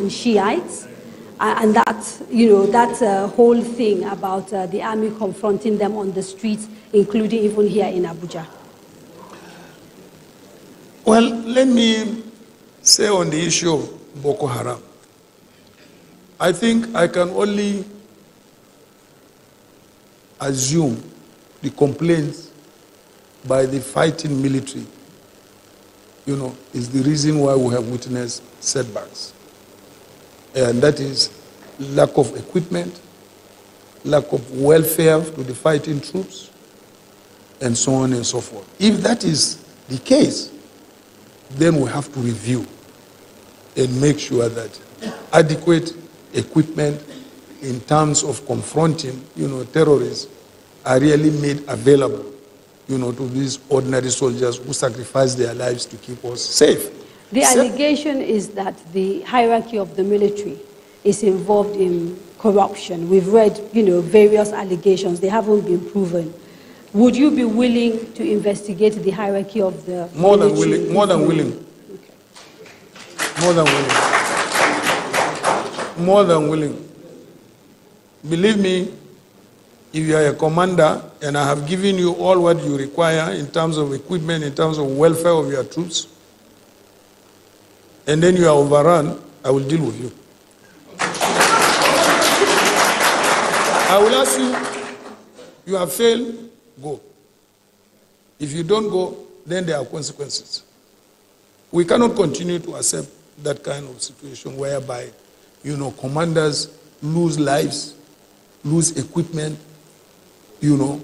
and Shiites, and that, that whole thing about the army confronting them on the streets, including even here in Abuja? Well, let me say on the issue of Boko Haram, I think I can only assume the complaints by the fighting military, is the reason why we have witnessed setbacks. And that is lack of equipment, lack of welfare to the fighting troops, and so on and so forth. If that is the case, then we have to review and make sure that adequate equipment in terms of confronting, terrorists are really made available, to these ordinary soldiers who sacrifice their lives to keep us safe. The allegation is that the hierarchy of the military is involved in corruption. We've read, various allegations. They haven't been proven. Would you be willing to investigate the hierarchy of the More than military? willing. More than willing. Okay. More than willing. More than willing. Believe me, if you are a commander and I have given you all what you require in terms of equipment, in terms of welfare of your troops, and then you are overrun, I will deal with you. I will ask you, you have failed, go. If you don't go, then there are consequences. We cannot continue to accept that kind of situation whereby, commanders lose lives, lose equipment, to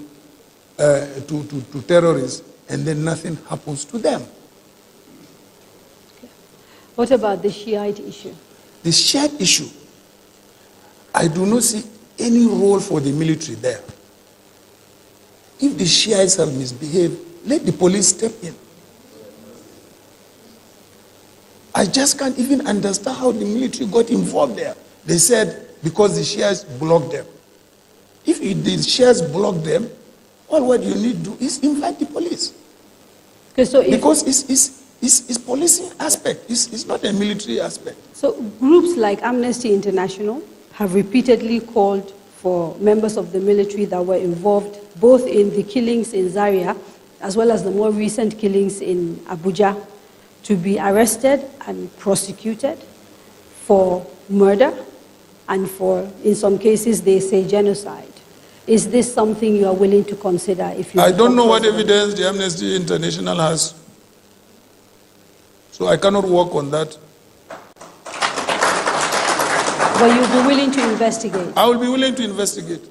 terrorists, and then nothing happens to them. What about the Shiite issue? The Shiite issue, I do not see any role for the military there. If the Shiites have misbehaved, let the police step in. I just can't even understand how the military got involved there. They said because the Shiites blocked them. If the Shiites block them, all what you need to do is invite the police. Okay, so because it's policing aspect. It's not a military aspect. So groups like Amnesty International have repeatedly called for members of the military that were involved both in the killings in Zaria as well as the more recent killings in Abuja to be arrested and prosecuted for murder and for, in some cases, they say genocide. Is this something you are willing to consider? If you I don't know what evidence the Amnesty International has, so I cannot work on that. But you'll be willing to investigate? I will be willing to investigate.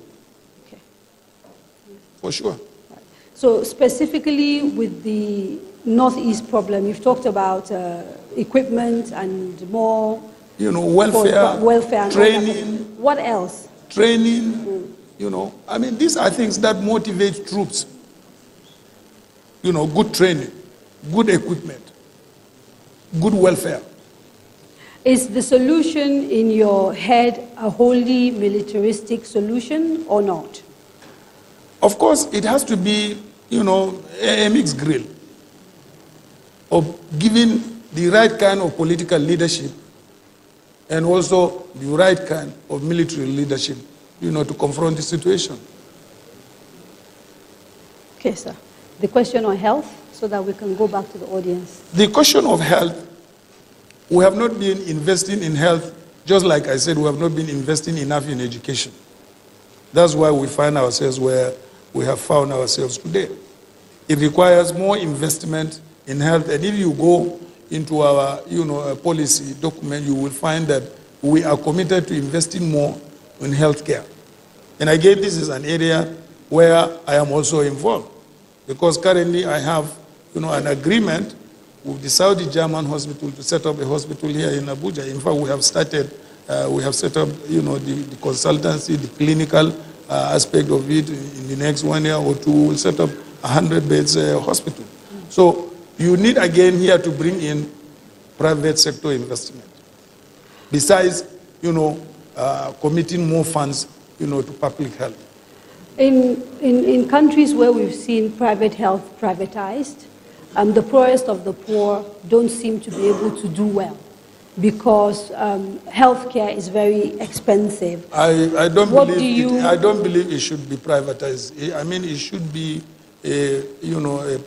Okay. For sure. Right. So specifically with the Northeast problem, you've talked about equipment and more... welfare, training. What else? Training, I mean, these are things that motivate troops. Good training, good equipment, good welfare. Is the solution in your head a wholly militaristic solution or not? Of course, it has to be, a mixed grill of giving the right kind of political leadership and also the right kind of military leadership, to confront the situation. Okay, sir. The question on health, so that we can go back to the audience. The question of health, we have not been investing in health, just like I said, we have not been investing enough in education. That's why we find ourselves where we have found ourselves today. It requires more investment in health, and if you go into our, policy document, you will find that we are committed to investing more in healthcare. And again, this is an area where I am also involved, because currently I have, an agreement with the Saudi German hospital to set up a hospital here in Abuja. In fact, we have set up, the consultancy, the clinical aspect of it. In the next 1 year or two, we'll set up 100 beds hospital. So you need again here to bring in private sector investment. Besides, committing more funds, to public health. In countries where we've seen private health privatized, the poorest of the poor don't seem to be able to do well. because healthcare is very expensive. I don't believe it should be privatized. I mean, it should be a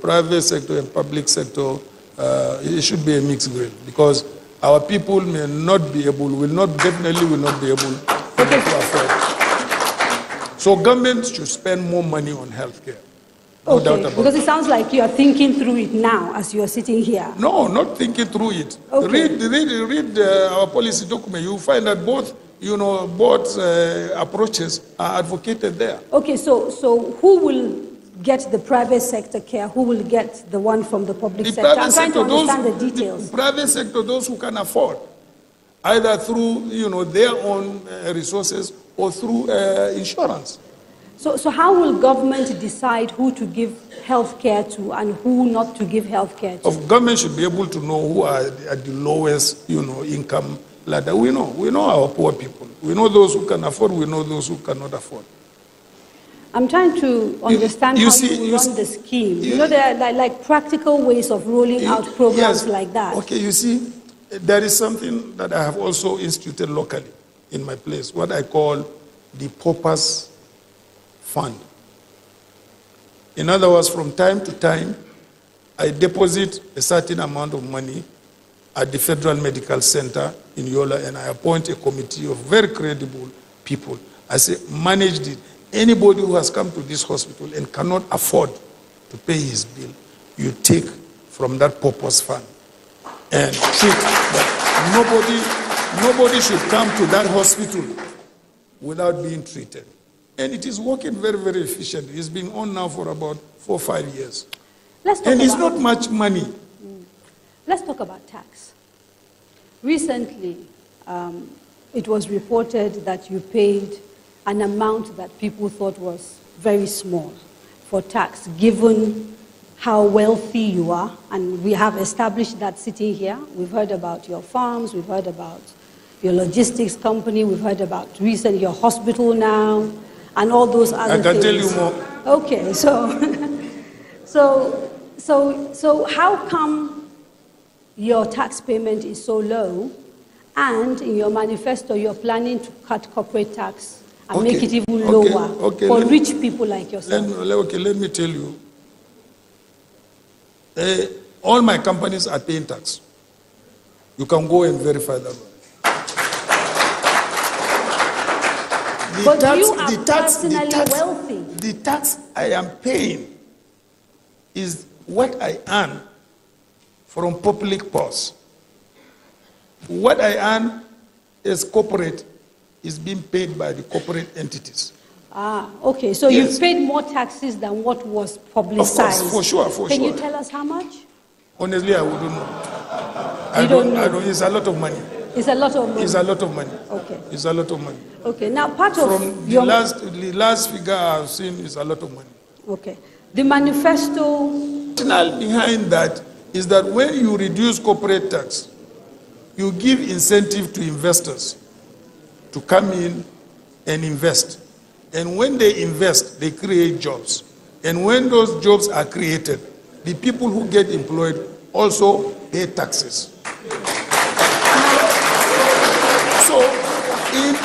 private sector and public sector. It should be a mixed grade, because our people will not be able to afford. So government should spend more money on healthcare. No doubt about because it sounds like you are thinking through it now as you are sitting here. No, not thinking through it. Okay. Read our policy document. You find that both approaches are advocated there. Okay, so who will get the private sector care? Who will get the one from the public sector? I'm trying to understand the details. The private sector, those who can afford, either through their own resources or through insurance. So how will government decide who to give health care to and who not to give health care to? Government should be able to know who are at the lowest income ladder. We know our poor people. We know those who can afford, we know those who cannot afford. I'm trying to understand how you run the scheme. There are like practical ways of rolling out programs like that. Okay, you see, there is something that I have also instituted locally in my place, what I call the Paupers Fund. In other words, from time to time, I deposit a certain amount of money at the Federal Medical Center in Yola, and I appoint a committee of very credible people. I say, manage it. Anybody who has come to this hospital and cannot afford to pay his bill, you take from that Paupers Fund and treat. But nobody should come to that hospital without being treated. And it is working very, very efficiently. It's been on now for about 4 or 5 years. And it's not much money. Let's talk about tax. Recently, it was reported that you paid an amount that people thought was very small for tax, given how wealthy you are. And we have established that sitting here. We've heard about your farms, we've heard about your logistics company, we've heard about recently your hospital now, and all those other things. I can tell you more. Okay, so how come your tax payment is so low, and in your manifesto you're planning to cut corporate tax and make it even lower for rich people like yourself? Let me tell you. All my companies are paying tax. You can go and verify that. But you are personally wealthy. The tax I am paying is what I earn from public purse. What I earn as corporate is being paid by the corporate entities. Okay. So you've paid more taxes than what was publicized. Of course, for sure. Can you tell us how much? Honestly, I wouldn't know. I don't know. It's a lot of money. It's a lot of money. It's a lot of money. Okay. It's a lot of money. Okay. Now, part of from the last figure I've seen is a lot of money. Okay. The manifesto. The rationale behind that is that when you reduce corporate tax, you give incentive to investors to come in and invest. And when they invest, they create jobs. And when those jobs are created, the people who get employed also pay taxes. So, in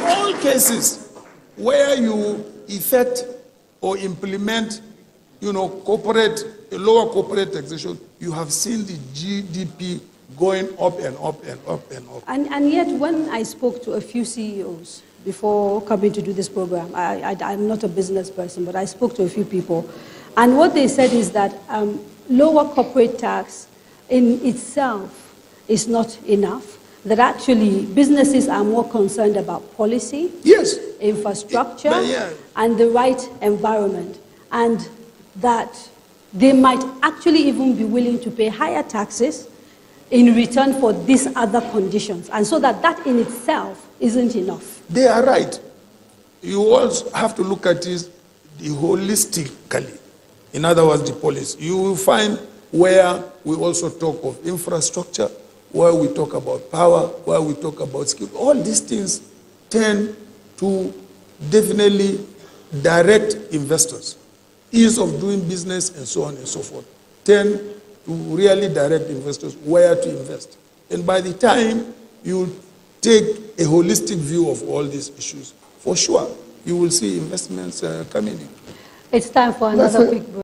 all cases where you effect or implement, lower corporate taxation, you have seen the GDP going up and up and up and up. And yet, when I spoke to a few CEOs before coming to do this program, I'm not a business person, but I spoke to a few people, and what they said is that lower corporate tax in itself is not enough, that actually businesses are more concerned about policy, infrastructure, and the right environment, and that they might actually even be willing to pay higher taxes in return for these other conditions, and so that in itself isn't enough. They are right. You also have to look at it holistically. In other words, the policy. You will find where we also talk of infrastructure, where we talk about power, where we talk about skill. All these things tend to definitely direct investors. Ease of doing business and so on and so forth tend to really direct investors where to invest. And by the time you take a holistic view of all these issues, for sure, you will see investments coming in. It's time for another quick break.